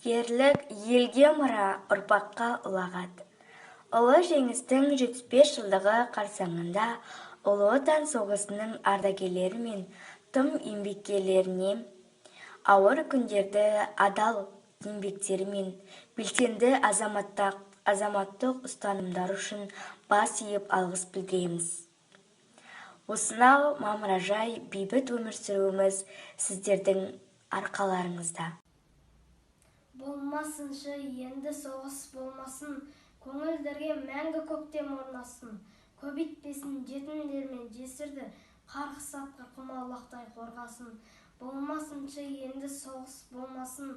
Ерлік елге мұра, ұрпаққа ұлағат. Ұлы жеңістің 75 жылдығы қарсаңында Ұлы Отан соғысының ардагерлері мен тым еңбеккерлеріне ауыр күндерді адал еңбектері мен белсенді азаматтық ұстанымдар үшін бас иіп алғыс білдіреміз. Осынау мамыражай бейбіт өмір сүруіміз сіздердің арқаларыңызда. Болмасыншы енді соғыс болмасын, көңілдерге мәңгі көктем орнасын, көбейтпесін жетімдер мен жесірді, қарғыс атқа құмалақтай қорғасын. Болмасыншы енді соғыс болмасын,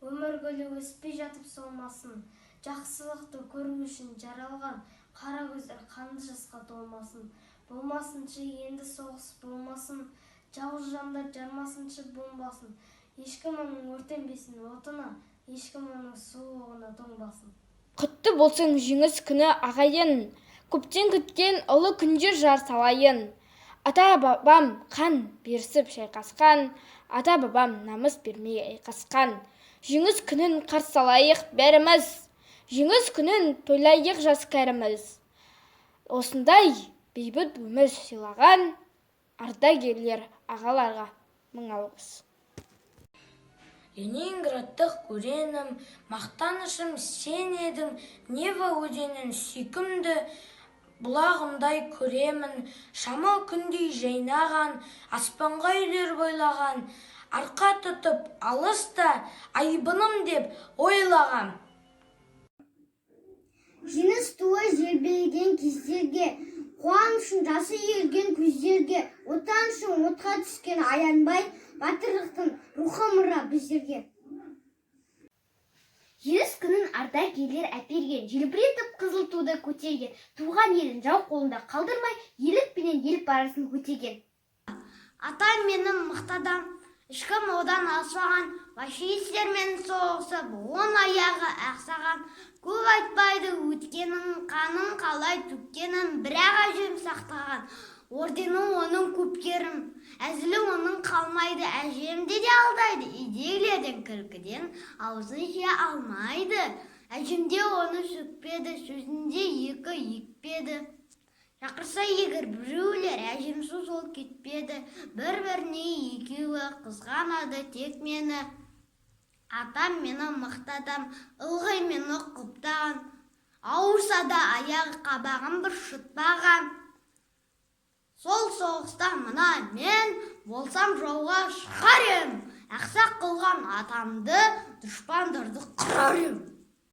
өмір гүлі өспей жатып солмасын, жақсылықты көру үшін жаралған қара көздер қанды жасқа толмасын. Болмасыншы енді соғыс болмасын, жауыз жандар жармасыншы болмасын, ешкім оның өртенбесін отына, ешкім оның суығына тоңбасын. Құтты болсын жеңіс күні ағайын, көптен күткен ұлы күндер жар салайын. Ата-бабам қан берісіп шайқасқан, ата-бабам намыс бермей айқасқан. Жеңіс күнін қарсы алайық бәріміз, жеңіс күнін тойлайық жас кәріміз. Осындай бейбіт өмір сыйлаған ардагерлер ағаларға мың алғыс. Ленинградтық көренім, мақтанышым сен едің, Нева өзенін сүйкімді бұлағымдай көремін, шамал күндей жайнаған, аспанға үйлер бойлаған, арқа тұтып алыста айбыным деп ойлаған. Жеңіс туы желбіреген кездерге, қуанышын жасы ерген көздерге, отан үшін отқа түскен аянбай, батырлықтың рухы мұра біздерге. Жеңіс күнін ардагерлер әперген, желбіретіп қызыл туды көтерген, туған елін жау қолында қалдырмай, ерлік пенен ел парасын көтеген. Атам менің мақтадам, ешкім одан алшаған, фашистермен соғысып, он аяғы ақсаған. Көп айтпайды өткенін, қанын қалай төккенін, бірақ әжем сақтаған. Орденің оның көпкерім, әзілі оның қалмайды, әжемде де алдайды, идейлерден күлкіден аузын жия алмайды. Әжемде оны сөкпеді, сөзінде екі екпеді. Шақырса егер біреулер, әжемсіз ол кетпеді, бір-біріне екеуі қызғанады тек мені. Атам мені мақтадам, ылғи мені құптаған, ауырса да аяғы қабағын бір шытпаған. Сол соғыста мына мен болсам жауға шығар ем, ақсақ қылған атамды, дұшпандарды қырар ем.